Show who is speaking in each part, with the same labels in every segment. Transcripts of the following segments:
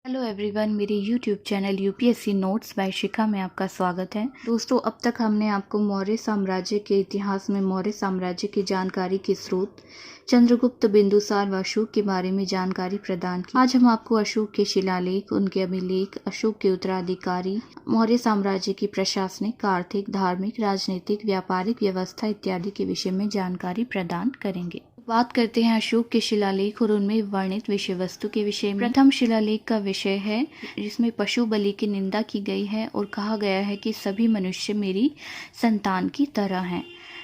Speaker 1: Hello everyone, मेरे YouTube channel UPSC notes by Shikha में आपका स्वागत है। दोस्तों, अब तक हमने आपको मौर्य साम्राज्य के इतिहास में मौर्य साम्राज्य की जानकारी के स्रोत चंद्रगुप्त, बिंदुसार व अशोक के बारे में जानकारी प्रदान की। आज हम आपको अशोक के शिलालेख, उनके अभिलेख, अशोक के उत्तराधिकारी, मौर्य साम्राज्य की प्रशासनिक, आर्थिक, धार्मिक, राजनीतिक, व्यापारिक व्यवस्था इत्यादि के विषय में जानकारी प्रदान करेंगे। बात करते हैं अशोक के शिलालेख और उनमें वर्णित विषय वस्तु के विषय में। प्रथम शिलालेख का विषय है जिसमें पशु बलि की निंदा की गई है और कहा गया है कि सभी मनुष्य मेरी संतान की तरह हैं।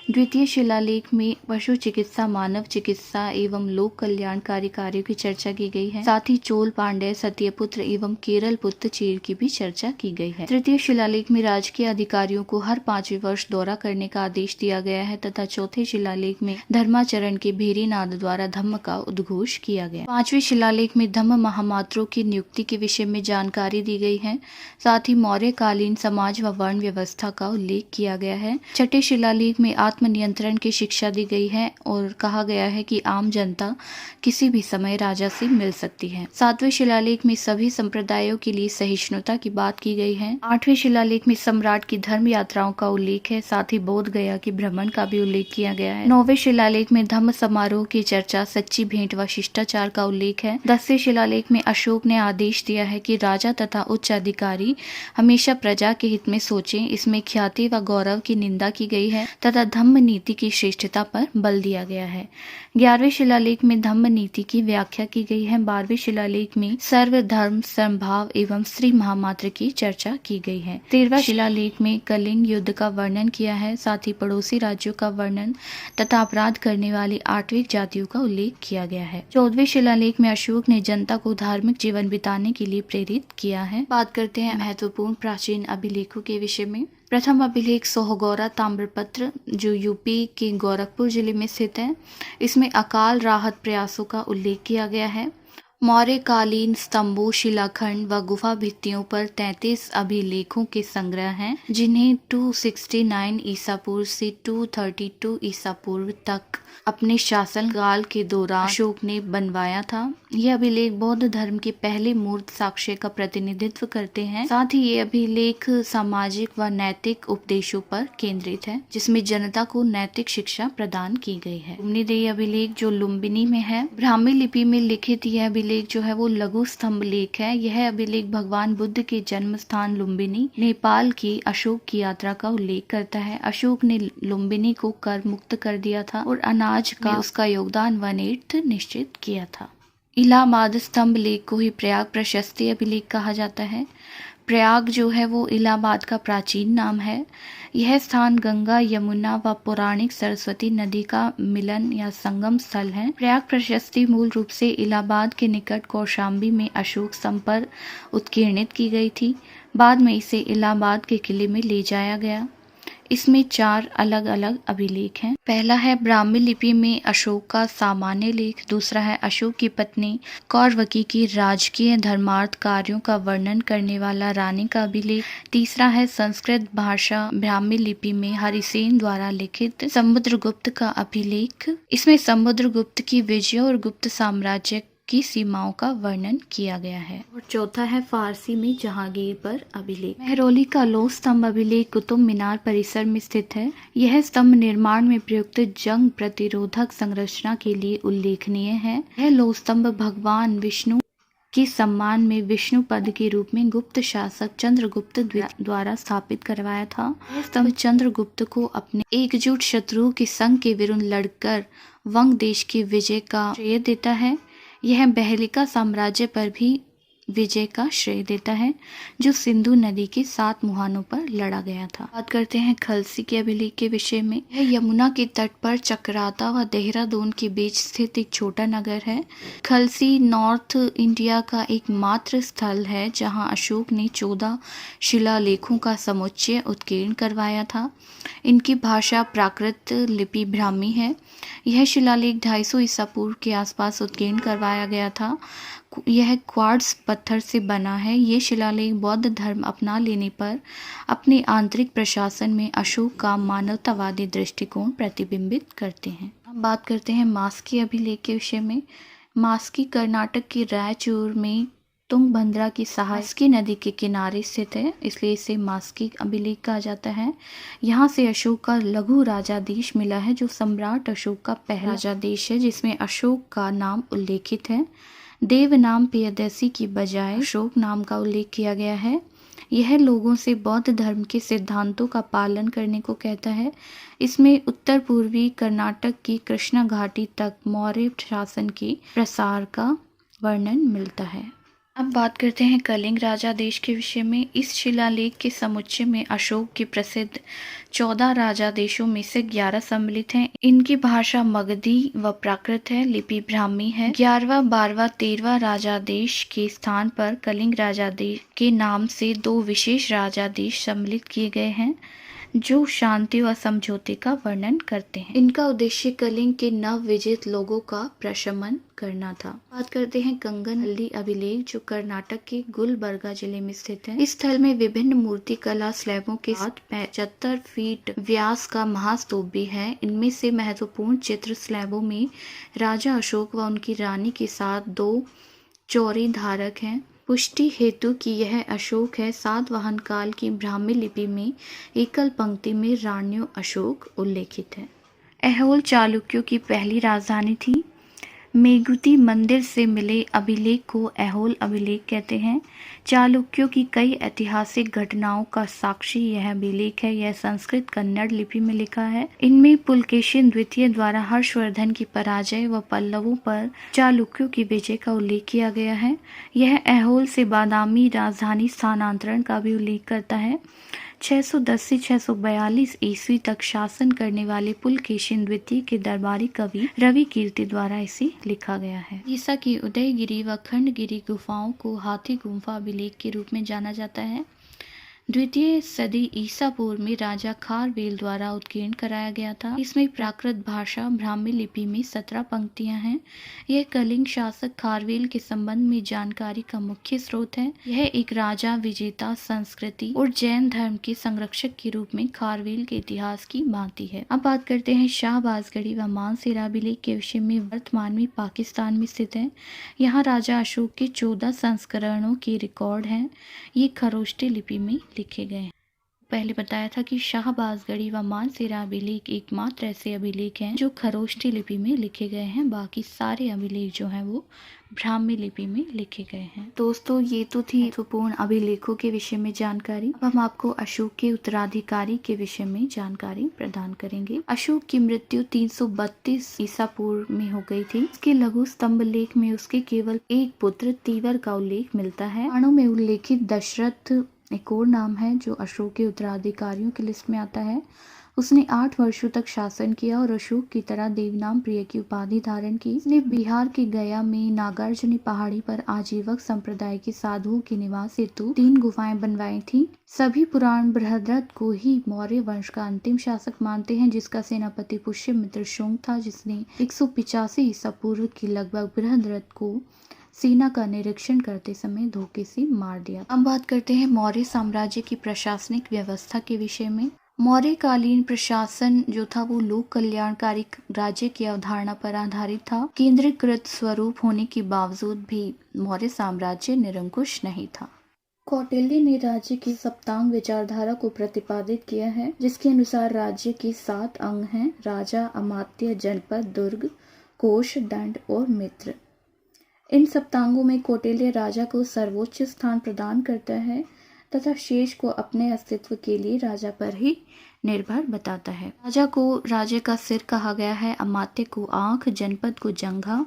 Speaker 1: द्वितीय शिलालेख में पशु चिकित्सा, मानव चिकित्सा एवं लोक कल्याणकारी कार्यों की चर्चा की गई है। साथ ही चोल, पांड्य, सत्यपुत्र एवं केरल पुत्र चीर की भी चर्चा की गई है। तृतीय शिलालेख में राजकीय अधिकारियों को हर 5वें वर्ष दौरा करने का आदेश दिया गया है तथा चौथे शिलालेख में धर्माचरण के भेरीनाद द्वारा धम्म का उद्घोष किया गया। 5वें शिलालेख में धम्म महामात्रों की नियुक्ति के विषय में जानकारी दी गई है। साथ ही मौर्यकालीन समाज व वर्ण व्यवस्था का उल्लेख किया गया है। छठे शिलालेख में आत्मनियंत्रण की शिक्षा दी गई है और कहा गया है कि आम जनता किसी भी समय राजा से मिल सकती है। 7वें शिलालेख में सभी संप्रदायों के लिए सहिष्णुता की बात की गई है। 8वें शिलालेख में सम्राट की धर्म यात्राओं का उल्लेख है। साथ ही बोध गया के भ्रमण का भी उल्लेख किया गया है। 9वें शिलालेख में धम्म समारोह की चर्चा, सच्ची भेंट व शिष्टाचार का उल्लेख है। 10वें शिलालेख में अशोक ने आदेश दिया है कि राजा तथा उच्च अधिकारी हमेशा प्रजा के हित में सोचें। इसमें ख्याति व गौरव की निंदा की गई है तथा धम्म नीति की श्रेष्ठता पर बल दिया गया है। 11वें शिलालेख में धम्म नीति की व्याख्या की गई है। 12वें शिलालेख में सर्वधर्म समभाव एवं स्त्री महामात्र की चर्चा की गई है। 13वां शिलालेख में कलिंग युद्ध का वर्णन किया है। साथ ही पड़ोसी राज्यों का वर्णन तथा अपराध करने वाली 8वीं जातियों का उल्लेख किया गया है। 14वें शिलालेख में अशोक ने जनता को धार्मिक जीवन बिताने के लिए प्रेरित किया है। बात करते हैं महत्वपूर्ण प्राचीन अभिलेखों के विषय में। प्रथम अभिलेख सोहगौरा ताम्रपत्र जो यूपी के गोरखपुर जिले में स्थित है। इसमें अकाल राहत प्रयासों का उल्लेख किया गया है। मौर्यकालीन स्तंभों, शिलाखंड व गुफा भित्तियों पर 33 अभिलेखों के संग्रह हैं, जिन्हें 269 ईसा पूर्व से 232 ईसा पूर्व तक अपने शासनकाल के दौरान अशोक ने बनवाया था। यह अभिलेख बौद्ध धर्म के पहले मूर्त साक्ष्य का प्रतिनिधित्व करते हैं। साथ ही ये अभिलेख सामाजिक व नैतिक उपदेशों पर केंद्रित है, जिसमें जनता को नैतिक शिक्षा प्रदान की गई है। लुम्बिनी अभिलेख जो लुम्बिनी में है, ब्राह्मी लिपि में लिखित यह अभिलेख जो है वो लघु स्तंभ लेख है। यह अभिलेख भगवान बुद्ध के जन्म स्थान लुम्बिनी, नेपाल की अशोक की यात्रा का उल्लेख करता है। अशोक ने लुम्बिनी को कर मुक्त कर दिया था और अनाज का उसका योगदान 1/8 निश्चित किया था। इलाहाबाद स्तंभ लेख को ही प्रयाग प्रशस्ति अभिलेख कहा जाता है। प्रयाग जो है वो इलाहाबाद का प्राचीन नाम है। यह स्थान गंगा, यमुना व पौराणिक सरस्वती नदी का मिलन या संगम स्थल है। प्रयाग प्रशस्ति मूल रूप से इलाहाबाद के निकट कौशाम्बी में अशोक स्तंभ पर उत्कीर्णित की गई थी। बाद में इसे इलाहाबाद के किले में ले जाया गया। इसमें 4 अलग अलग अभिलेख हैं। पहला है ब्राह्मी लिपि में अशोक का सामान्य लेख। दूसरा है अशोक की पत्नी कौरवकी की राजकीय धर्मार्थ कार्यों का वर्णन करने वाला रानी का अभिलेख। तीसरा है संस्कृत भाषा ब्राह्मी लिपि में हरिसेन द्वारा लिखित समुद्रगुप्त का अभिलेख। इसमें समुद्रगुप्त की विजय और गुप्त साम्राज्य की सीमाओं का वर्णन किया गया है। और चौथा है फारसी में जहांगीर पर अभिलेख। मेहरौली का लौह स्तंभ अभिलेख कुतुब मीनार परिसर में स्थित है। यह स्तंभ निर्माण में प्रयुक्त जंग प्रतिरोधक संरचना के लिए उल्लेखनीय है। यह लौह स्तंभ भगवान विष्णु के सम्मान में विष्णु पद के रूप में गुप्त शासक चंद्रगुप्त द्वारा स्थापित करवाया था। यह स्तंभ चंद्रगुप्त को अपने एकजुट शत्रुओं के संग के विरुद्ध लड़कर वंग देश की विजय का श्रेय देता है। यह बहलिका साम्राज्य पर भी विजय का श्रेय देता है, जो सिंधु नदी के 7 मुहानों पर लड़ा गया था। बात करते हैं खलसी के अभिलेख के विषय में। यह यमुना के तट पर चक्राता व देहरादून के बीच स्थित एक छोटा नगर है। खलसी नॉर्थ इंडिया का एकमात्र स्थल है जहां अशोक ने 14 शिलालेखों का समुच्चय उत्कीर्ण करवाया था। इनकी भाषा प्राकृत लिपि ब्राह्मी है। यह शिलालेख 250 ईसा पूर्व के आसपास उत्कीर्ण करवाया गया था। यह क्वार्ट्ज पत्थर से बना है। ये शिलालेख बौद्ध धर्म अपना लेने पर अपने आंतरिक प्रशासन में अशोक का मानवतावादी दृष्टिकोण प्रतिबिंबित करते हैं। अब बात करते हैं मास्की अभिलेख के विषय में। मास्की कर्नाटक के रायचूर में तुंगभद्रा की साहसकी नदी के किनारे स्थित है, इसलिए इसे मास्की अभिलेख कहा जाता है। यहाँ से अशोक का लघु राजादेश मिला है, जो सम्राट अशोक का पहला राजादेश है, जिसमें अशोक का नाम उल्लेखित है। देव नाम पियदसी की बजाय अशोक नाम का उल्लेख किया गया है। यह लोगों से बौद्ध धर्म के सिद्धांतों का पालन करने को कहता है। इसमें उत्तर पूर्वी कर्नाटक की कृष्णा घाटी तक मौर्य शासन के प्रसार का वर्णन मिलता है। अब बात करते हैं कलिंग राजादेश के विषय में। इस शिलालेख के समुच्चय में अशोक के प्रसिद्ध 14 राजादेशों में से 11 सम्मिलित हैं। इनकी भाषा मगधी व प्राकृत है, लिपि ब्राह्मी है। 11वां, 12वां, 13वां राजादेश के स्थान पर कलिंग राजादेश के नाम से 2 विशेष राजादेश सम्मिलित किए गए हैं, जो शांति व समझौते का वर्णन करते हैं। इनका उद्देश्य कलिंग के नव विजित लोगों का प्रशमन करना था। बात करते हैं कंगनहल्ली अभिलेख, जो कर्नाटक के गुलबर्गा जिले में स्थित है। इस स्थल में विभिन्न मूर्ति कला स्लैबों के साथ 75 फीट व्यास का महास्तूप भी है। इनमें से महत्वपूर्ण चित्र स्लैबों में राजा अशोक व उनकी रानी के साथ 2 चौरी धारक हैं। पुष्टि हेतु कि यह अशोक है, सातवाहन काल की ब्राह्मी लिपि में एकल पंक्ति में राण्यो अशोक उल्लेखित है। ऐहोल चालुक्यों की पहली राजधानी थी। मेगुती मंदिर से मिले अभिलेख को ऐहोल अभिलेख कहते हैं। चालुक्यों की कई ऐतिहासिक घटनाओं का साक्षी यह अभिलेख है। यह संस्कृत कन्नड़ लिपि में लिखा है। इनमें पुलकेशिन द्वितीय द्वारा हर्षवर्धन की पराजय व पल्लवों पर चालुक्यों की विजय का उल्लेख किया गया है। यह ऐहोल से बादामी राजधानी स्थानांतरण का भी उल्लेख करता है। 610 से 642 ईस्वी तक शासन करने वाले पुलकेशिन द्वितीय के दरबारी कवि रवि कीर्ति द्वारा इसे लिखा गया है। ईसा की उदयगिरी व खंडगिरी गुफाओं को हाथी गुम्फा अभिलेख के रूप में जाना जाता है। द्वितीय सदी ईसा पूर्व में राजा खारवेल द्वारा उत्कीर्ण कराया गया था। इसमें प्राकृत भाषा ब्राह्मी लिपि में 17 पंक्तियां हैं। यह कलिंग शासक खारवेल के संबंध में जानकारी का मुख्य स्रोत है। यह एक राजा, विजेता, संस्कृति और जैन धर्म के संरक्षक के रूप में खारवेल के इतिहास की भांति है। अब बात करते हैं शाहबाजगढ़ी व मानसेरा अभिलेख के विषय में। वर्तमान में पाकिस्तान में स्थित है। यहाँ राजा अशोक के 14 संस्करणों के रिकॉर्ड हैं। ये खरोष्टी लिपि में लिखे गए हैं। पहले बताया था कि शाहबाजगढ़ी व मानसेरा अभिलेख एकमात्र ऐसे अभिलेख हैं जो खरोष्टी लिपि में लिखे गए हैं। बाकी सारे अभिलेख जो हैं वो ब्राह्मी लिपि में लिखे गए हैं। दोस्तों, ये तो थी महत्वपूर्ण अभिलेखों के विषय में जानकारी। अब हम आपको अशोक के उत्तराधिकारी के विषय में जानकारी प्रदान करेंगे। अशोक की मृत्यु 332 ईसा पूर्व में हो गई थी। इसके लघु स्तंभ लेख में उसके केवल एक पुत्र तीवर का उल्लेख मिलता है। पुराणों में उल्लेखित दशरथ एक और नाम है जो अशोक के उत्तराधिकारियों की लिस्ट में आता है। उसने 8 वर्षों तक शासन किया और अशोक की तरह देवनाम प्रिय की उपाधि धारण की। उसने बिहार के गया में नागार्जुनी पहाड़ी पर आजीवक संप्रदाय के साधुओं के निवास हेतु 3 गुफाएं बनवाई थी। सभी पुराण बृहद्रथ को ही मौर्य वंश का अंतिम शासक मानते हैं, जिसका सेनापति पुष्यमित्र शुंग था, जिसने 185 ईसा पूर्व के लगभग बृहद्रथ को सेना का निरीक्षण करते समय धोखे से मार दिया। अब बात करते हैं मौर्य साम्राज्य की प्रशासनिक व्यवस्था के विषय में। मौर्यकालीन प्रशासन जो था वो लोक कल्याणकारी राज्य की अवधारणा पर आधारित था। केंद्रीकृत स्वरूप होने के बावजूद भी मौर्य साम्राज्य निरंकुश नहीं था। कौटिल्य ने राज्य की सप्तांग विचारधारा को प्रतिपादित किया है, जिसके अनुसार राज्य के 7 अंग हैं: राजा, अमात्य, जनपद, दुर्ग, कोष, दंड और मित्र। इन सप्तांगों में कौटिल्य राजा को सर्वोच्च स्थान प्रदान करता है तथा शेष को अपने अस्तित्व के लिए राजा पर ही निर्भर बताता है। राजा को राज्य का सिर कहा गया है, अमात्य को आंख, जनपद को जंघा,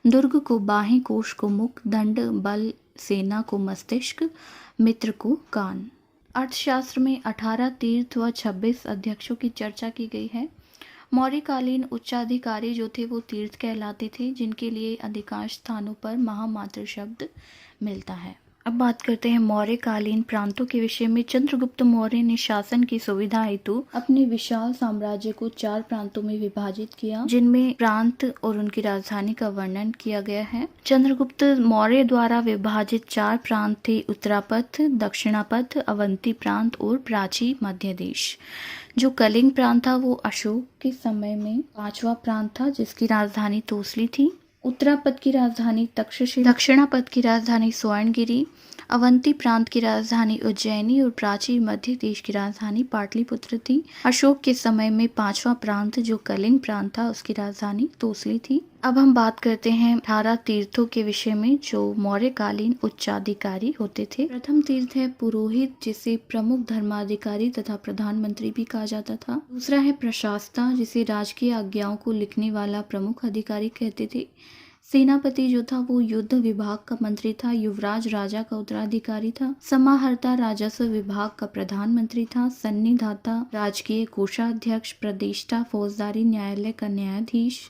Speaker 1: दुर्ग को बाहें, कोष को मुख, दंड बल, सेना को मस्तिष्क, मित्र को कान। अर्थशास्त्र में 18 तीर्थ व 26 अध्यक्षों की चर्चा की गई है। मौर्यकालीन उच्चाधिकारी जो थे वो तीर्थ कहलाते थे, जिनके लिए अधिकांश स्थानों पर महामात्र शब्द मिलता है। अब बात करते हैं मौर्यकालीन प्रांतों के विषय में। चंद्रगुप्त मौर्य ने शासन की सुविधा हेतु अपने विशाल साम्राज्य को 4 प्रांतों में विभाजित किया, जिनमें प्रांत और उनकी राजधानी का वर्णन किया गया है। चंद्रगुप्त मौर्य द्वारा विभाजित 4 प्रांत थे: उत्तरापथ, दक्षिणापथ, अवंती प्रांत और प्राची मध्य देश। जो कलिंग प्रांत था वो अशोक के समय में 5वां प्रांत था, जिसकी राजधानी तोसली थी। उत्तरा पद की राजधानी तक्षशिला, दक्षिणा पद की राजधानी स्वर्णगिरी, अवंती प्रांत की राजधानी उज्जैनी और प्राचीन मध्य देश की राजधानी पाटलिपुत्र थी। अशोक के समय में पांचवा प्रांत जो कलिंग प्रांत था उसकी राजधानी तोसली थी। अब हम बात करते हैं 18 तीर्थों के विषय में जो मौर्यकालीन उच्चाधिकारी होते थे। प्रथम तीर्थ है पुरोहित, जिसे प्रमुख धर्माधिकारी तथा प्रधानमंत्री भी कहा जाता था। दूसरा है प्रशासता, जिसे राजकीय आज्ञाओं को लिखने वाला प्रमुख अधिकारी कहते थे। सेनापति जो था वो युद्ध विभाग का मंत्री था। युवराज राजा का उत्तराधिकारी था। समाहर्ता राजस्व विभाग का प्रधानमंत्री था। सन्निधाता राजकीय कोषाध्यक्ष, प्रदेष्टा फौजदारी न्यायालय का न्यायाधीश,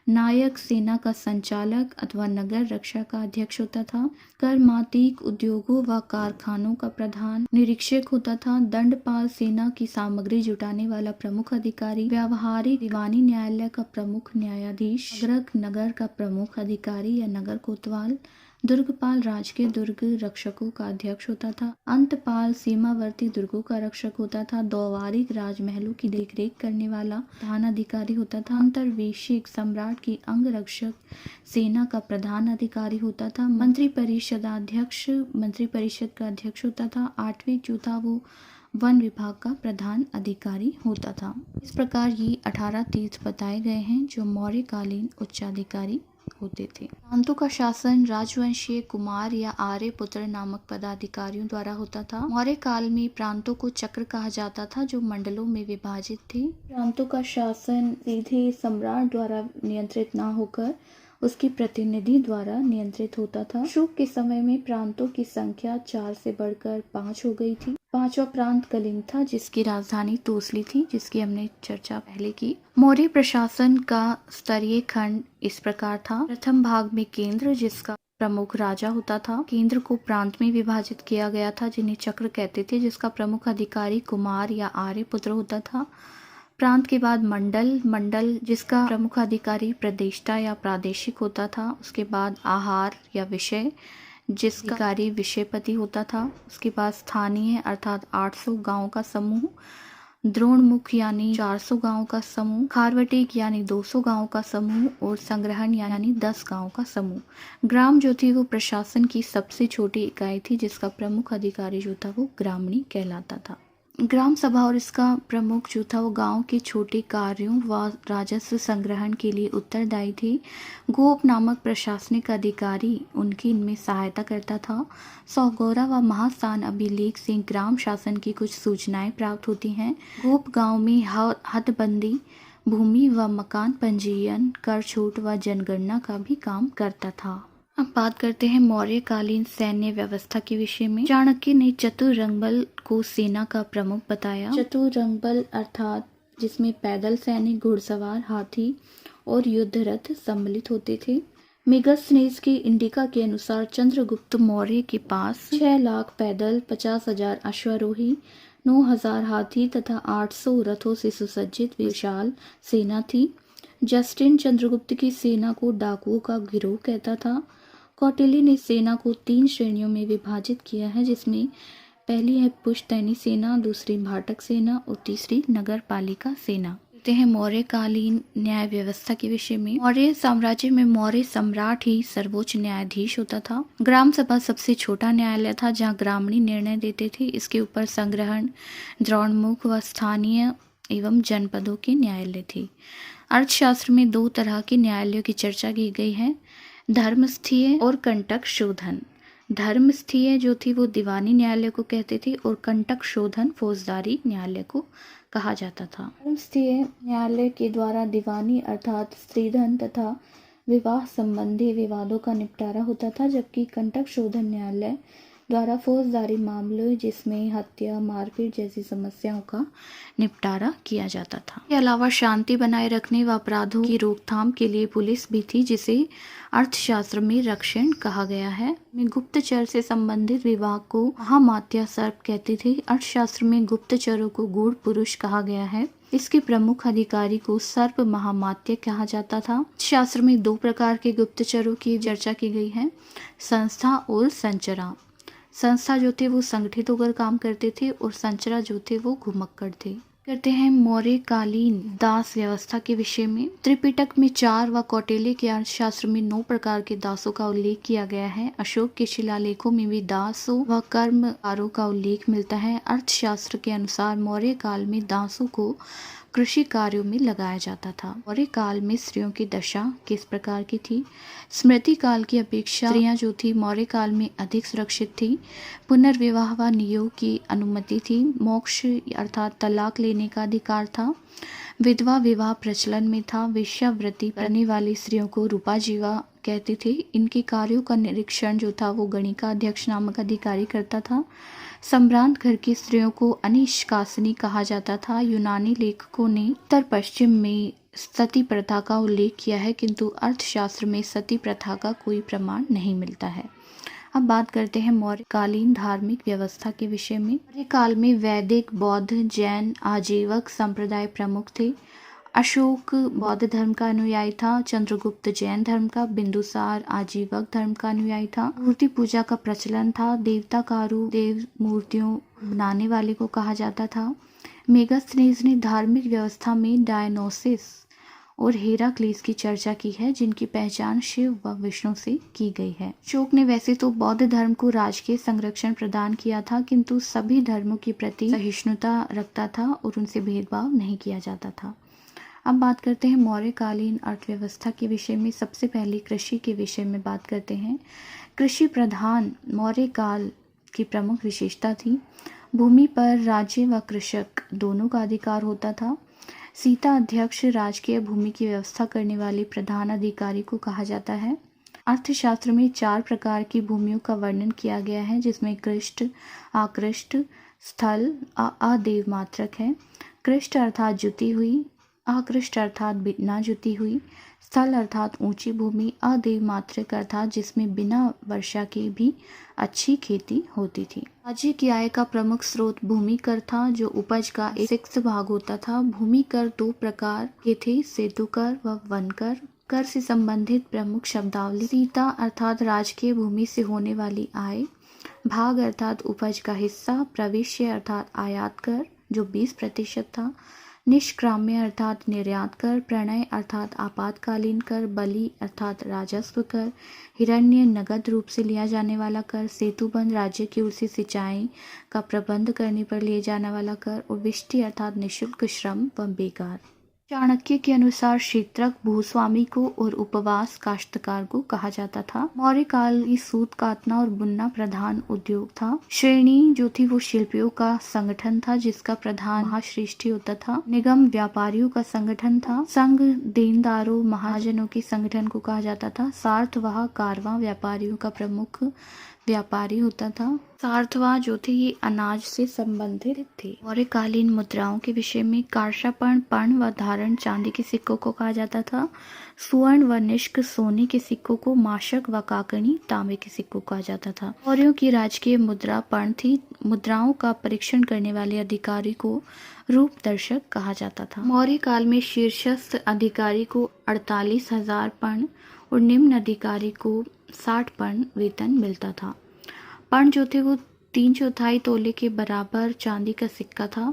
Speaker 1: नायक सेना का संचालक अथवा नगर रक्षा का अध्यक्ष होता था। करमातिक उद्योगों व कारखानों का प्रधान निरीक्षक होता था। दंडपाल सेना की सामग्री जुटाने वाला प्रमुख अधिकारी। व्यावहारिक दीवानी न्यायालय का प्रमुख न्यायाधीश। अग्रक नगर का प्रमुख अधिकारी या नगर कोतवाल। दुर्गपाल राजकीय दुर्ग रक्षकों का अध्यक्ष होता था। अंतपाल सीमावर्ती दुर्गों का रक्षक होता था। द्वारिक राजमहलों की देखरेख करने वाला प्रधान अधिकारी होता था। अंतर्वेशिक सम्राट की अंग रक्षक सेना का प्रधान अधिकारी होता था। मंत्री परिषद का अध्यक्ष होता था। आठवीं जो था वो वन विभाग का प्रधान अधिकारी होता था। इस प्रकार ये 18 तीर्थ बताए गए हैं जो मौर्यकालीन उच्चाधिकारी होते थे। प्रांतों का शासन राजवंशीय कुमार या आर्य पुत्र नामक पदाधिकारियों द्वारा होता था। मौर्य काल में प्रांतों को चक्र कहा जाता था जो मंडलों में विभाजित थे। प्रांतों का शासन सीधे सम्राट द्वारा नियंत्रित न होकर उसकी प्रतिनिधि द्वारा नियंत्रित होता था। अशोक के समय में प्रांतों की संख्या 4 से बढ़कर 5 हो गई थी। पांचवा प्रांत कलिंग था जिसकी राजधानी तोसली थी, जिसकी हमने चर्चा पहले की। मौर्य प्रशासन का स्तरीय खंड इस प्रकार था। प्रथम भाग में केंद्र, जिसका प्रमुख राजा होता था। केंद्र को प्रांत में विभाजित किया गया था जिन्हें चक्र कहते थे, जिसका प्रमुख अधिकारी कुमार या आर्य पुत्र होता था। प्रांत के बाद मंडल जिसका प्रमुख अधिकारी प्रदेष्टा या प्रादेशिक होता था। उसके बाद आहार या विषय जिसका अधिकारी विषयपति होता था। उसके बाद स्थानीय अर्थात 800 गांवों का समूह, द्रोणमुख यानी 400 गांवों का समूह, खारवटिक यानी 200 गांवों का समूह और संग्रहण यानी 10 गांवों का समूह। ग्राम जो थी वो प्रशासन की सबसे छोटी इकाई थी जिसका प्रमुख अधिकारी जो था वो ग्रामणी कहलाता था। ग्राम सभा और इसका प्रमुख जो था वो गांव के छोटे कार्यों व राजस्व संग्रहण के लिए उत्तरदायी थे। गोप नामक प्रशासनिक अधिकारी उनकी इनमें सहायता करता था। सौगौरा व महास्थान अभिलेख से ग्राम शासन की कुछ सूचनाएं प्राप्त होती हैं। गोप गांव में हदबंदी, भूमि व मकान पंजीयन, कर छूट व जनगणना का भी काम करता था। अब बात करते हैं मौर्यकालीन सैन्य व्यवस्था के विषय में। चाणक्य ने चतुरंगबल को सेना का प्रमुख बताया। चतुरंगबल अर्थात जिसमें पैदल सैनिक, घुड़सवार, हाथी और युद्ध रथ सम्मिलित होते थे। मेगस्थनीज की इंडिका के अनुसार चंद्रगुप्त मौर्य के पास 6 लाख पैदल, 50,000 अश्वारोही, 9,000 हाथी तथा 800 रथों से सुसज्जित विशाल सेना थी। जस्टिन चंद्रगुप्त की सेना को डाकुओं का गिरोह कहता था। कौटिल्य ने सेना को 3 श्रेणियों में विभाजित किया है, जिसमें पहली है पुश्तैनी सेना, दूसरी भाटक सेना और तीसरी नगर पालिका सेना। कहते हैं मौर्यकालीन न्याय व्यवस्था के विषय में। मौर्य साम्राज्य में मौर्य सम्राट ही सर्वोच्च न्यायाधीश होता था। ग्राम सभा सबसे छोटा न्यायालय था जहाँ ग्रामणी निर्णय देते थे। इसके ऊपर संग्रहण, द्रोणमुख व स्थानीय एवं जनपदों के न्यायालय थे। अर्थशास्त्र में 2 तरह के न्यायालयों की चर्चा की गई है, धर्मस्थीय और कंटक शोधन। धर्मस्थीय जो थी वो दीवानी न्यायालय को कहते थे और कंटक शोधन फौजदारी न्यायालय को कहा जाता था। धर्मस्थीय न्यायालय के द्वारा दीवानी अर्थात स्त्रीधन तथा विवाह संबंधी विवादों का निपटारा होता था, जबकि कंटक शोधन न्यायालय द्वारा फौजदारी मामलों जिसमें हत्या, मारपीट जैसी समस्याओं का निपटारा किया जाता था। इसके अलावा शांति बनाए रखने व अपराधों की रोकथाम के लिए पुलिस भी थी, जिसे अर्थशास्त्र में रक्षण कहा गया है। गुप्तचर से संबंधित विभाग को महामात्य सर्प कहते थे। अर्थशास्त्र में गुप्तचरों को गूढ़ पुरुष कहा गया है। इसके प्रमुख अधिकारी को सर्प महामात्य कहा जाता था। शास्त्र में 2 प्रकार के गुप्तचरों की चर्चा की गई है, संस्था और संचरा। संस्था जो थे वो संगठित होकर काम करते थे और संचरा जो थे वो घुमक्कड़ थे। करते हैं मौर्यकालीन दास व्यवस्था के विषय में। त्रिपिटक में 4 व कौटिल्य के अर्थशास्त्र में 9 प्रकार के दासों का उल्लेख किया गया है। अशोक के शिलालेखों में भी दासों व कर्मकारों का उल्लेख मिलता है। अर्थशास्त्र के अनुसार मौर्य काल में दासों को कृषि कार्यों में लगाया जाता था। मौर्य काल में स्त्रियों की दशा किस प्रकार की थी? स्मृति काल की अपेक्षा स्त्रियां जो थी मौर्य काल में अधिक सुरक्षित थी। पुनर्विवाह व नियोग की अनुमति थी। मोक्ष अर्थात तलाक लेने का अधिकार था। विधवा विवाह प्रचलन में था। वेश्यावृत्ति करने वाली स्त्रियों को रूपाजीवा कहते थे। इनके कार्यों का निरीक्षण जो था वो गणिका अध्यक्ष नामक अधिकारी करता था। सम्भ्रांत घर की स्त्रियों को अनिष्कासनी कहा जाता था। यूनानी लेखकों ने उत्तर पश्चिम में सती प्रथा का उल्लेख किया है, किंतु अर्थशास्त्र में सती प्रथा का कोई प्रमाण नहीं मिलता है। अब बात करते हैं मौर्यकालीन धार्मिक व्यवस्था के विषय में। मौर्य काल में वैदिक, बौद्ध, जैन, आजीवक संप्रदाय प्रमुख थे। अशोक बौद्ध धर्म का अनुयायी था। चंद्रगुप्त जैन धर्म का, बिंदुसार आजीवक धर्म का अनुयायी था। मूर्ति पूजा का प्रचलन था। देवताकारु देव मूर्तियों बनाने वाले को कहा जाता था। मेगास्थनीज ने धार्मिक व्यवस्था में डायनोसिस और हेराक्लीस की चर्चा की है, जिनकी पहचान शिव व विष्णु से की गई है। अशोक ने वैसे तो बौद्ध धर्म को राजकीय संरक्षण प्रदान किया था, किंतु सभी धर्मों के प्रति सहिष्णुता रखता था और उनसे भेदभाव नहीं किया जाता था। अब बात करते हैं मौर्यकालीन अर्थव्यवस्था के विषय में। सबसे पहले कृषि के विषय में बात करते हैं। कृषि प्रधान मौर्य काल की प्रमुख विशेषता थी। भूमि पर राज्य व कृषक दोनों का अधिकार होता था। सीता अध्यक्ष राजकीय भूमि की व्यवस्था करने वाले प्रधान अधिकारी को कहा जाता है। अर्थशास्त्र में 4 प्रकार की भूमियों का वर्णन किया गया है, जिसमें कृष्ट, आकृष्ट, स्थल, अदेव मात्रक है। कृष्ट अर्थात जुती हुई, आकृष्ट अर्थात बिना जुती हुई, स्थल अर्थात ऊंची भूमि, अदेव मात्रक अर्थात जिसमें बिना वर्षा के भी अच्छी खेती होती थी। राज्य की आय का प्रमुख स्रोत भूमि कर था, जो उपज का 1/6 भाग होता था। भूमि कर 2 प्रकार के थे, सेतु कर व वन कर। कर से संबंधित प्रमुख शब्दावली: सीता अर्थात राजकीय भूमि से होने वाली आय, भाग अर्थात उपज का हिस्सा, प्रवेश्य अर्थात आयात कर जो 20% था, निष्क्राम्य अर्थात निर्यात कर, प्रणय अर्थात आपातकालीन कर, बलि अर्थात राजस्व कर, हिरण्य नगद रूप से लिया जाने वाला कर, सेतुबंध राज्य की ओर से सिंचाई का प्रबंध करने पर लिए जाने वाला कर, और विष्टि अर्थात निःशुल्क श्रम व बेगार। चाणक्य के अनुसार क्षेत्रक भूस्वामी को और उपवास काश्तकार को कहा जाता था। मौर्य काल की सूत काटना और बुनना प्रधान उद्योग था। श्रेणी जो थी वो शिल्पियों का संगठन था, जिसका प्रधान महाश्रेष्ठी होता था। निगम व्यापारियों का संगठन था। संघ देनदारों महाजनों के संगठन को कहा जाता था। सार्थवाह कारवां व्यापारियों का प्रमुख व्यापारी होता था। सार्थवाह जो थे ये अनाज से संबंधित थे। मौर्यकालीन मुद्राओं के विषय में कार्षापण, पर्ण व धारण चांदी के सिक्कों को कहा जाता था। सुवर्ण व निष्क सोने के सिक्कों को, माशक व काकणी तांबे के सिक्कों को कहा जाता था। मौर्यों की राजकीय मुद्रा पर्ण थी। मुद्राओं का परीक्षण करने वाले अधिकारी को रूप दर्शक कहा जाता था। मौर्य काल में शीर्षस्थ अधिकारी को 48,000 पर्ण और निम्न अधिकारी को 60 पर्ण वेतन मिलता था। पर्ण जो थे वो 3/4 तोले के बराबर चांदी का सिक्का था,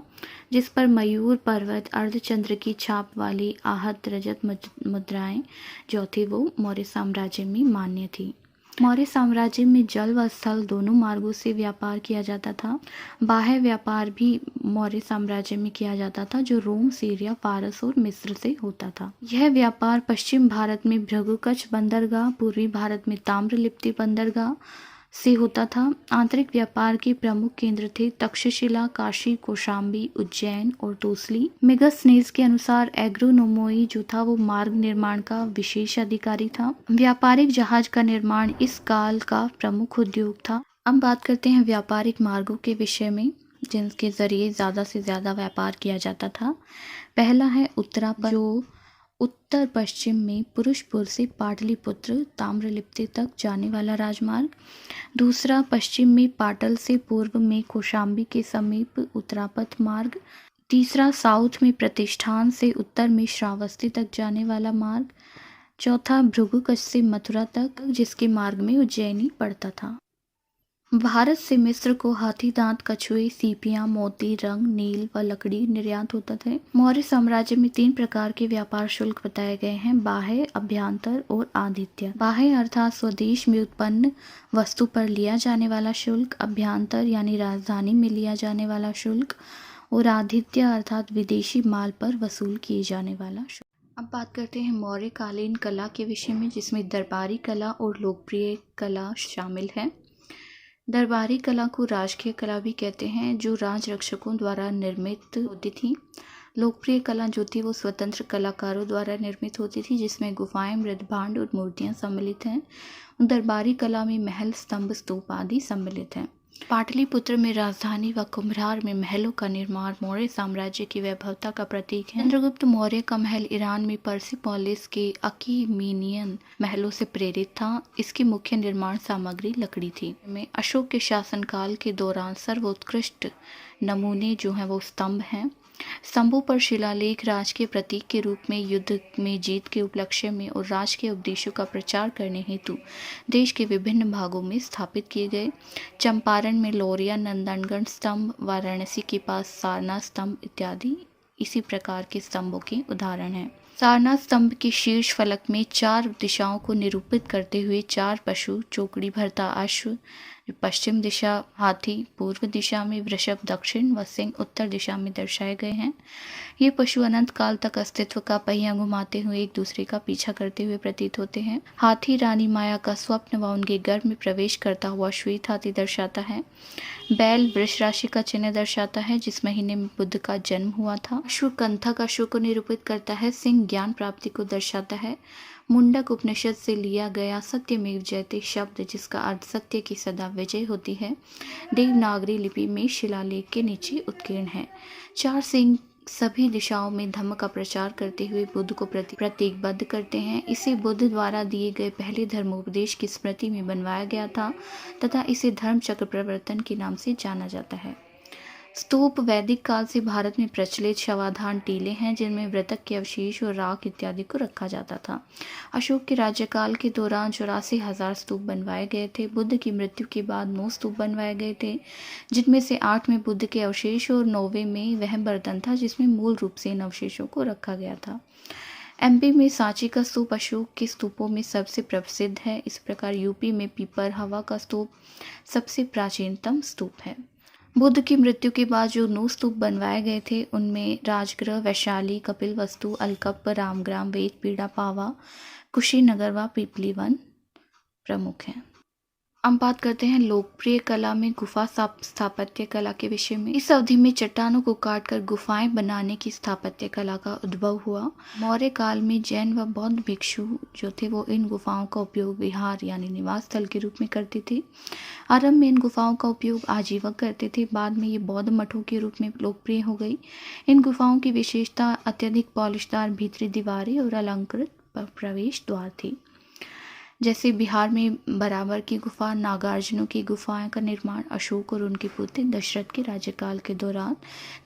Speaker 1: जिस पर मयूर, पर्वत, अर्धचंद्र की छाप वाली आहत रजत मुद्राएं जो थी वो मौर्य साम्राज्य में मान्य थी। मौर्य साम्राज्य में जल व स्थल दोनों मार्गों से व्यापार किया जाता था। बाह्य व्यापार भी मौर्य साम्राज्य में किया जाता था, जो रोम, सीरिया, फारस और मिस्र से होता था। यह व्यापार पश्चिम भारत में भृगुकच्छ बंदरगाह, पूर्वी भारत में ताम्रलिप्ति बंदरगाह से होता था। आंतरिक व्यापार के प्रमुख केंद्र थे तक्षशिला, काशी, कौशाम्बी, उज्जैन और तोसली। मेगास्थनीज के अनुसार एग्रोनोमोई जो था वो मार्ग निर्माण का विशेष अधिकारी था। व्यापारिक जहाज का निर्माण इस काल का प्रमुख उद्योग था। अब बात करते हैं व्यापारिक मार्गों के विषय में, जिनके जरिए ज्यादा से ज्यादा व्यापार किया जाता था। पहला है उत्तरापथ, जो उत्तर पश्चिम में पुरुषपुर से पाटलिपुत्र ताम्रलिप्ति तक जाने वाला राजमार्ग। दूसरा पश्चिम में पाटल से पूर्व में कौशाम्बी के समीप उत्तरापथ मार्ग। तीसरा साउथ में प्रतिष्ठान से उत्तर में श्रावस्ती तक जाने वाला मार्ग। चौथा भृगुकच्छ से मथुरा तक, जिसके मार्ग में उज्जैनी पड़ता था। भारत से मिस्र को हाथी दांत, कछुए, सीपियां, मोती, रंग, नील व लकड़ी निर्यात होता था। मौर्य साम्राज्य में 3 प्रकार के व्यापार शुल्क बताए गए हैं: बाह्य, अभ्यंतर और आतिथ्य। बाह्य अर्थात स्वदेश में उत्पन्न वस्तु पर लिया जाने वाला शुल्क, अभ्यंतर यानी राजधानी में लिया जाने वाला शुल्क, और आतिथ्य अर्थात विदेशी माल पर वसूल किए जाने वाला शुल्क। अब बात करते हैं मौर्य कालीन कला के विषय में, जिसमें दरबारी कला और लोकप्रिय कला शामिल है। दरबारी कला को राजकीय कला भी कहते हैं, जो राज रक्षकों द्वारा निर्मित होती थी। लोकप्रिय कला जो थी वो स्वतंत्र कलाकारों द्वारा निर्मित होती थी, जिसमें गुफाएं, मृदभांड और मूर्तियां सम्मिलित हैं। दरबारी कला में महल, स्तंभ, स्तूप आदि सम्मिलित हैं। पाटलिपुत्र में राजधानी व कुम्भरार में महलों का निर्माण मौर्य साम्राज्य की वैभवता का प्रतीक है। चंद्रगुप्त मौर्य का महल ईरान में पर्सिपोलिस के अकीमीनियन महलों से प्रेरित था। इसकी मुख्य निर्माण सामग्री लकड़ी थी। में अशोक के शासनकाल के दौरान सर्वोत्कृष्ट नमूने जो हैं वो स्तंभ हैं। स्तंभों पर शिलालेख राज के प्रतीक के रूप में, युद्ध में जीत के उपलक्ष्य में और राज के उपदेशों का प्रचार करने हेतु देश के विभिन्न भागों में स्थापित किए गए। चंपारण में लौरिया नंदनगढ़ स्तंभ, वाराणसी के पास सारनाथ स्तंभ इत्यादि इसी प्रकार के स्तंभों के उदाहरण हैं। सारनाथ स्तंभ के शीर्ष फलक में 4 दिशाओं को निरूपित करते हुए 4 पशु, चौकड़ी भरता अश्व, पश्चिम दिशा हाथी, पूर्व दिशा में वृषभ, दक्षिण व सिंह उत्तर दिशा में दर्शाए गए हैं। ये पशु अनंत काल तक अस्तित्व का पहिया घुमाते हुए एक दूसरे का पीछा करते हुए प्रतीत होते हैं। हाथी रानी माया का स्वप्न व उनके गर्भ में प्रवेश करता हुआ श्वेत हाथी दर्शाता है। बैल वृष राशि का चिन्ह दर्शाता है, जिस महीने में बुद्ध का जन्म हुआ था। अश्व कंथक अश्व को निरूपित करता है। सिंह ज्ञान प्राप्ति को दर्शाता है। मुंडक उपनिषद से लिया गया सत्यमेव जयते शब्द, जिसका अर्थ सत्य की सदा विजय होती है, देवनागरी लिपि में शिलालेख के नीचे उत्कीर्ण है। 4 सिंह सभी दिशाओं में धम्म का प्रचार करते हुए बुद्ध को प्रतीकबद्ध करते हैं। इसे बुद्ध द्वारा दिए गए पहले धर्मोपदेश की स्मृति में बनवाया गया था तथा इसे धर्म चक्र प्रवर्तन के नाम से जाना जाता है। स्तूप वैदिक काल से भारत में प्रचलित शवाधान टीले हैं, जिनमें मृतक के अवशेष और राख इत्यादि को रखा जाता था। अशोक के राज्यकाल के दौरान 84,000 स्तूप बनवाए गए थे। बुद्ध की मृत्यु के बाद 9 स्तूप बनवाए गए थे, जिनमें से 8 में बुद्ध के अवशेष और 9वें में वह बर्तन था जिसमें मूल रूप से इन अवशेषों को रखा गया था। एमपी में सांची का स्तूप अशोक के स्तूपों में सबसे प्रसिद्ध है। इस प्रकार यूपी में पीपर हवा का स्तूप सबसे प्राचीनतम स्तूप है। बुद्ध की मृत्यु के बाद जो 9 स्तूप बनवाए गए थे, उनमें राजगृह, वैशाली, कपिलवस्तु, अलकप्प, रामग्राम, वेदपीड़ा, पावा, कुशीनगर व पीपलीवन प्रमुख हैं। अब बात करते हैं लोकप्रिय कला में गुफा स्थापत्य कला के विषय में। इस अवधि में चट्टानों को काटकर गुफाएं बनाने की स्थापत्य कला का उद्भव हुआ। मौर्य काल में जैन व बौद्ध भिक्षु जो थे वो इन गुफाओं का उपयोग विहार यानी निवास स्थल के रूप में करते थे। आरंभ में इन गुफाओं का उपयोग आजीवक करते थे, बाद में ये बौद्ध मठों के रूप में लोकप्रिय हो गई। इन गुफाओं की विशेषता अत्यधिक पॉलिशदार भीतरी दीवारें और अलंकृत प्रवेश द्वार थी। जैसे बिहार में बराबर की गुफा, नागार्जुनों की गुफाएं का निर्माण अशोक और उनके पुत्र दशरथ के राज्यकाल के दौरान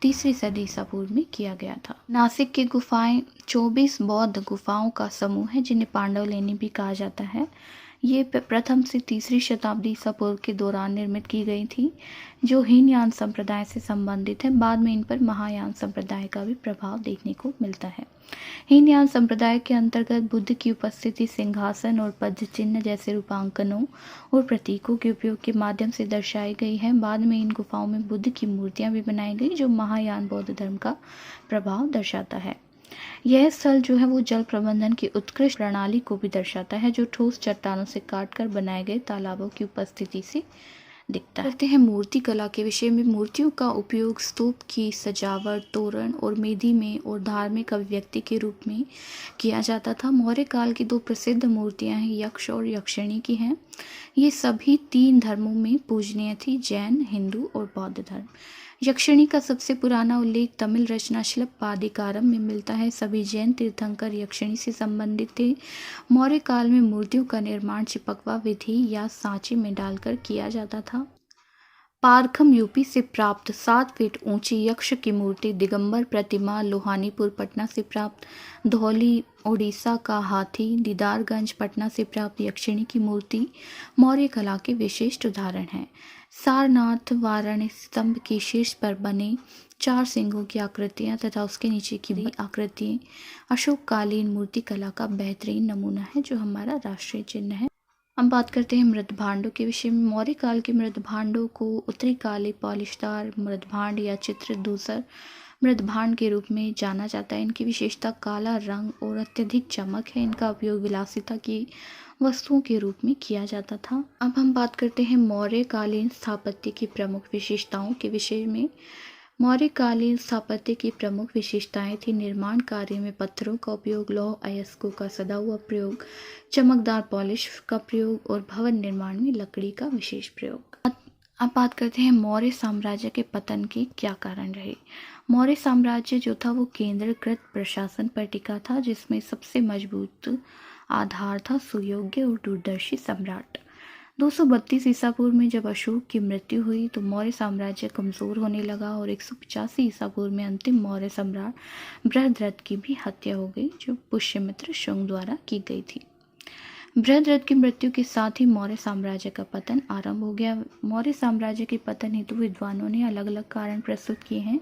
Speaker 1: 3री सदी ईसा पूर्व में किया गया था। नासिक की गुफाएं 24 बौद्ध गुफाओं का समूह है, जिन्हें पांडवलेनी भी कहा जाता है। ये प्रथम से 3री शताब्दी ईसा पूर्व के दौरान निर्मित की गई थी, जो हीनयान संप्रदाय से संबंधित है। बाद में इन पर महायान संप्रदाय का भी प्रभाव देखने को मिलता है। हीनयान संप्रदाय के अंतर्गत बुद्ध की उपस्थिति सिंहासन और पद्म चिन्ह जैसे रूपांकनों और प्रतीकों के उपयोग के माध्यम से दर्शाई गई है। बाद में इन गुफाओं में बुद्ध की मूर्तियां भी बनाई गई, जो महायान बौद्ध धर्म का प्रभाव दर्शाता है। यह स्थल जो है वो जल प्रबंधन की उत्कृष्ट प्रणाली को भी दर्शाता है, जो ठोस चट्टानों से काटकर बनाए गए तालाबों की उपस्थिति से दिखता है। कहते हैं मूर्ति कला के विषय में। मूर्तियों का उपयोग स्तूप की सजावट, तोरण और मेधी में और धार्मिक अभिव्यक्ति के रूप में किया जाता था। मौर्य काल की 2 प्रसिद्ध मूर्तियां हैं, यक्ष और यक्षिणी की हैं। ये सभी 3 धर्मों में पूजनीय थी, जैन, हिंदू और बौद्ध धर्म। यक्षिणी का सबसे पुराना उल्लेख तमिल रचना शिल्पादिकारम में मिलता है। सभी जैन तीर्थंकर यक्षिणी से संबंधित थे। मौर्य काल में मूर्तियों का निर्माण चिपकवा विधि या सांचे में डालकर किया जाता था। पारखम यूपी से प्राप्त 7 फीट ऊंची यक्ष की मूर्ति, दिगंबर प्रतिमा लोहानीपुर पटना से प्राप्त, धौली ओडिशा का हाथी, दीदारगंज पटना से प्राप्त यक्षिणी की मूर्ति मौर्य कला के विशिष्ट उदाहरण हैं। सारनाथ वाराणसी स्तंभ के शीर्ष पर बने 4 सिंहों की आकृतियां तथा उसके नीचे की भी आकृतियां अशोककालीन मूर्तिकला का बेहतरीन नमूना है, जो हमारा राष्ट्रीय चिन्ह है। हम बात करते हैं मृदभांडों के विषय में। मौर्य काल के मृदभांडों को उत्तरी काले पॉलिशदार मृदभांड या चित्र दूसर मृदभांड के रूप में जाना जाता है। इनकी विशेषता काला रंग और अत्यधिक चमक है। इनका उपयोग विलासिता की वस्तुओं के रूप में किया जाता था। अब हम बात करते हैं मौर्यकालीन स्थापत्य की प्रमुख विशेषताओं के विषय में। मौर्यकालीन स्थापत्य की प्रमुख विशेषताएं थी निर्माण कार्य में पत्थरों का उपयोग, लौह अयस्कों का सदा हुआ प्रयोग, चमकदार पॉलिश का प्रयोग और भवन निर्माण में लकड़ी का विशेष प्रयोग। अब बात करते हैं मौर्य साम्राज्य के पतन के क्या कारण रहे। मौर्य साम्राज्य जो था वो केंद्रीकृत प्रशासन पर टिका था, जिसमें सबसे मजबूत आधार था सुयोग्य और दूरदर्शी सम्राट। 232 ईसा पूर्व में जब अशोक की मृत्यु हुई तो मौर्य साम्राज्य कमजोर होने लगा और 185 ईसा पूर्व में अंतिम मौर्य सम्राट बृहद्रथ की भी हत्या हो गई, जो पुष्यमित्र शुंग द्वारा की गई थी। बृहद्रथ की मृत्यु के साथ ही मौर्य साम्राज्य का पतन आरंभ हो गया। मौर्य साम्राज्य के पतन हेतु विद्वानों ने अलग अलग कारण प्रस्तुत किए हैं,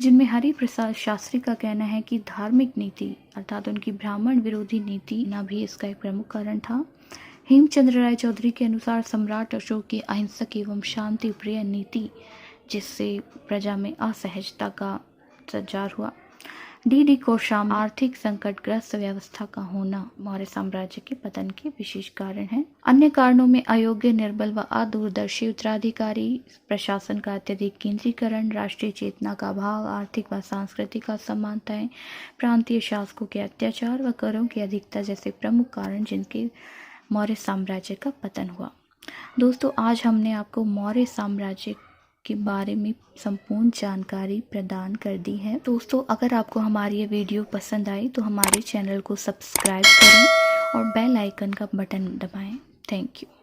Speaker 1: जिनमें हरिप्रसाद शास्त्री का कहना है कि धार्मिक नीति अर्थात उनकी ब्राह्मण विरोधी नीति न भी इसका एक प्रमुख कारण था। हेमचंद्र राय चौधरी के अनुसार सम्राट अशोक की अहिंसक एवं शांति प्रिय नीति, जिससे प्रजा में असहजता का संचार हुआ। डी कोशाम आर्थिक संकटग्रस्त व्यवस्था का होना मौर्य साम्राज्य के पतन के विशेष कारण है। अन्य कारणों में अयोग्य, निर्बल व अदूरदर्शी उत्तराधिकारी, प्रशासन का अत्यधिक केंद्रीकरण, राष्ट्रीय चेतना का अभाव, आर्थिक व सांस्कृतिक असमानताएं, प्रांतीय शासकों के अत्याचार व करों की अधिकता जैसे प्रमुख कारण जिनके मौर्य साम्राज्य का पतन हुआ। दोस्तों, आज हमने आपको मौर्य साम्राज्य के बारे में संपूर्ण जानकारी प्रदान कर दी है। दोस्तों, अगर आपको हमारी ये वीडियो पसंद आई तो हमारे चैनल को सब्सक्राइब करें और बेल आइकन का बटन दबाएं। Thank you.